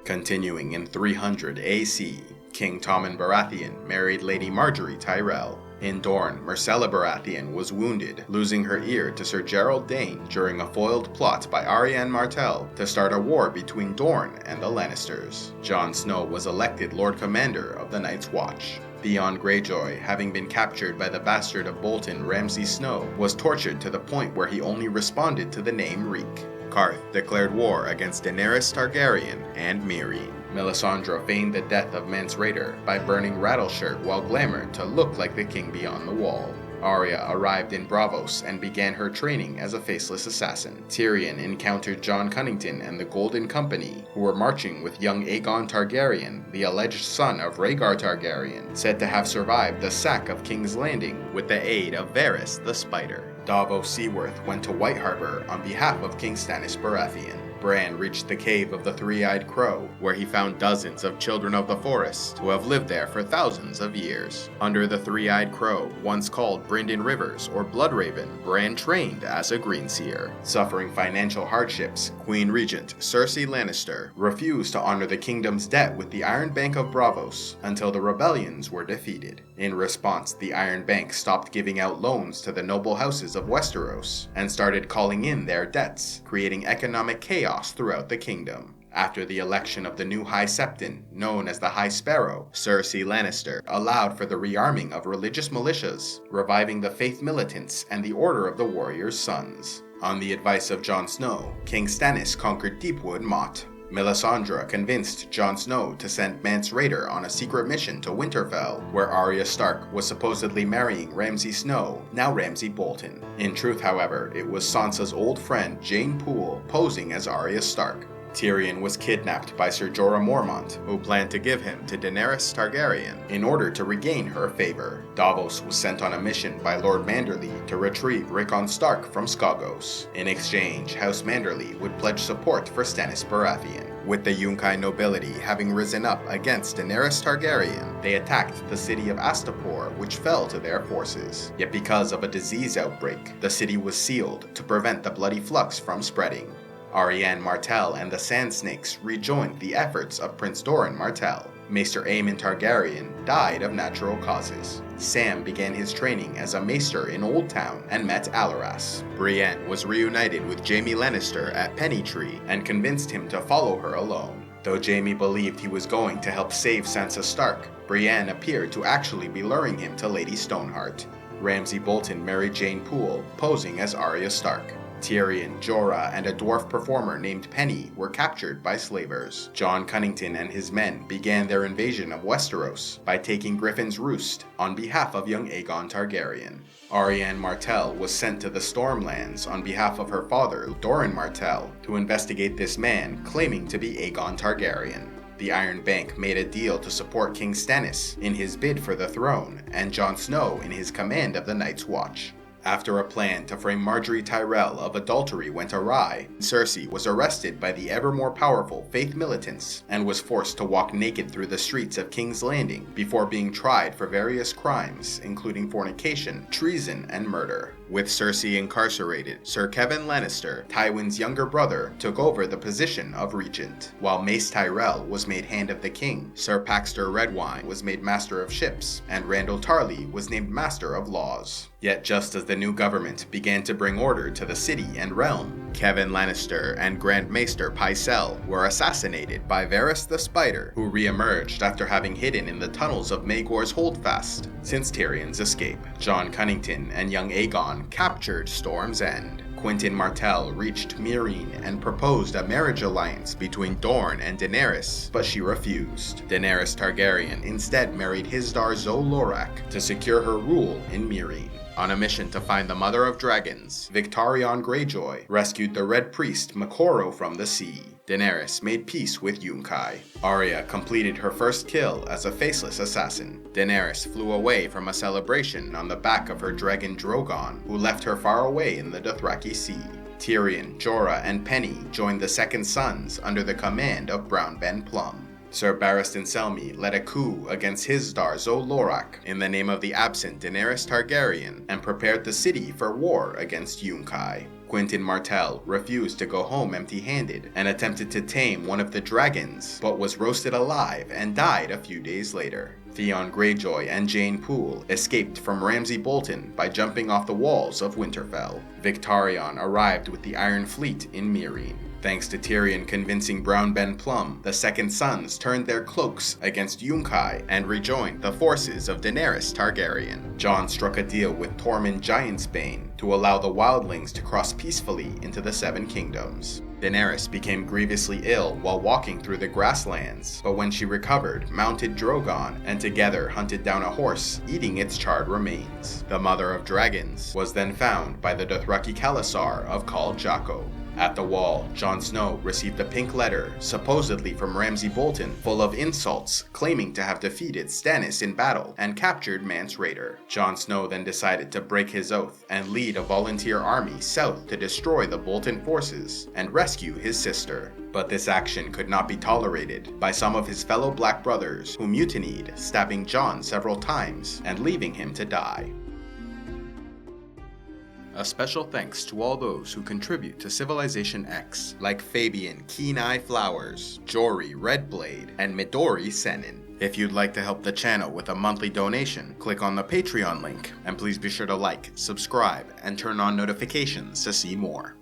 Continuing in 300 AC, King Tommen Baratheon married Lady Margaery Tyrell. In Dorne, Myrcella Baratheon was wounded, losing her ear to Sir Gerald Dane during a foiled plot by Arianne Martell to start a war between Dorne and the Lannisters. Jon Snow was elected Lord Commander of the Night's Watch. Theon Greyjoy, having been captured by the bastard of Bolton, Ramsay Snow, was tortured to the point where he only responded to the name Reek. Qarth declared war against Daenerys Targaryen and Meereen. Melisandre feigned the death of Mance Rayder by burning Rattleshirt while glamoured to look like the king beyond the wall. Arya arrived in Braavos and began her training as a faceless assassin. Tyrion encountered Jon Cunnington and the Golden Company, who were marching with young Aegon Targaryen, the alleged son of Rhaegar Targaryen, said to have survived the sack of King's Landing with the aid of Varys the Spider. Davos Seaworth went to White Harbor on behalf of King Stannis Baratheon. Bran reached the Cave of the Three-Eyed Crow, where he found dozens of children of the forest who have lived there for thousands of years. Under the Three-Eyed Crow, once called Brynden Rivers or Bloodraven, Bran trained as a Greenseer. Suffering financial hardships, Queen Regent Cersei Lannister refused to honor the kingdom's debt with the Iron Bank of Braavos until the rebellions were defeated. In response, the Iron Bank stopped giving out loans to the noble houses of Westeros and started calling in their debts, creating economic chaos throughout the kingdom. After the election of the new High Septon, known as the High Sparrow, Cersei Lannister allowed for the rearming of religious militias, reviving the faith militants and the Order of the Warrior's Sons. On the advice of Jon Snow, King Stannis conquered Deepwood Motte. Melisandre convinced Jon Snow to send Mance Rayder on a secret mission to Winterfell, where Arya Stark was supposedly marrying Ramsay Snow, now Ramsay Bolton. In truth, however, it was Sansa's old friend Jeyne Poole posing as Arya Stark. Tyrion was kidnapped by Ser Jorah Mormont, who planned to give him to Daenerys Targaryen in order to regain her favor. Davos was sent on a mission by Lord Manderly to retrieve Rickon Stark from Skagos. In exchange, House Manderly would pledge support for Stannis Baratheon. With the Yunkai nobility having risen up against Daenerys Targaryen, they attacked the city of Astapor, which fell to their forces. Yet because of a disease outbreak, the city was sealed to prevent the bloody flux from spreading. Arianne Martell and the Sand Snakes rejoined the efforts of Prince Doran Martell. Maester Aemon Targaryen died of natural causes. Sam began his training as a maester in Old Town and met Alleras. Brienne was reunited with Jaime Lannister at Pennytree and convinced him to follow her alone. Though Jaime believed he was going to help save Sansa Stark, Brienne appeared to actually be luring him to Lady Stoneheart. Ramsay Bolton married Jeyne Poole, posing as Arya Stark. Tyrion, Jorah, and a dwarf performer named Penny were captured by slavers. Jon Cunnington and his men began their invasion of Westeros by taking Griffin's Roost on behalf of young Aegon Targaryen. Arianne Martell was sent to the Stormlands on behalf of her father, Doran Martell, to investigate this man claiming to be Aegon Targaryen. The Iron Bank made a deal to support King Stannis in his bid for the throne, and Jon Snow in his command of the Night's Watch. After a plan to frame Margaery Tyrell of adultery went awry, Cersei was arrested by the ever more powerful Faith militants and was forced to walk naked through the streets of King's Landing before being tried for various crimes, including fornication, treason, and murder. With Cersei incarcerated, Sir Kevan Lannister, Tywin's younger brother, took over the position of regent. While Mace Tyrell was made Hand of the King, Sir Paxter Redwyne was made Master of Ships, and Randyll Tarly was named Master of Laws. Yet just as the new government began to bring order to the city and realm, Kevan Lannister and Grand Maester Pycelle were assassinated by Varys the Spider, who re-emerged after having hidden in the tunnels of Maegor's Holdfast since Tyrion's escape. Jon Cunnington and young Aegon captured Storm's End. Quentyn Martell reached Meereen and proposed a marriage alliance between Dorne and Daenerys, but she refused. Daenerys Targaryen instead married Hizdahr zo Loraq to secure her rule in Meereen. On a mission to find the Mother of Dragons, Victarion Greyjoy rescued the Red Priest Moqorro from the sea. Daenerys made peace with Yunkai. Arya completed her first kill as a faceless assassin. Daenerys flew away from a celebration on the back of her dragon Drogon, who left her far away in the Dothraki Sea. Tyrion, Jorah, and Penny joined the Second Sons under the command of Brown Ben Plum. Sir Barristan Selmy led a coup against Hizdahr zo Loraq in the name of the absent Daenerys Targaryen and prepared the city for war against Yunkai. Quentyn Martell refused to go home empty-handed and attempted to tame one of the dragons, but was roasted alive and died a few days later. Theon Greyjoy and Jeyne Poole escaped from Ramsay Bolton by jumping off the walls of Winterfell. Victarion arrived with the Iron Fleet in Meereen. Thanks to Tyrion convincing Brown Ben Plum, the Second Sons turned their cloaks against Yunkai and rejoined the forces of Daenerys Targaryen. Jon struck a deal with Tormund Giantsbane to allow the wildlings to cross peacefully into the Seven Kingdoms. Daenerys became grievously ill while walking through the grasslands, but when she recovered, mounted Drogon and together hunted down a horse, eating its charred remains. The Mother of Dragons was then found by the Dothraki Khalasar of Khal Draco. At the Wall, Jon Snow received a pink letter, supposedly from Ramsay Bolton, full of insults, claiming to have defeated Stannis in battle and captured Mance Rayder. Jon Snow then decided to break his oath and lead a volunteer army south to destroy the Bolton forces and rescue his sister. But this action could not be tolerated by some of his fellow Black brothers who mutinied, stabbing Jon several times and leaving him to die. A special thanks to all those who contribute to Civilization X, like Fabian Keen Eye Flowers, Jory Redblade, and Midori Senin. If you'd like to help the channel with a monthly donation, click on the Patreon link, and please be sure to like, subscribe, and turn on notifications to see more.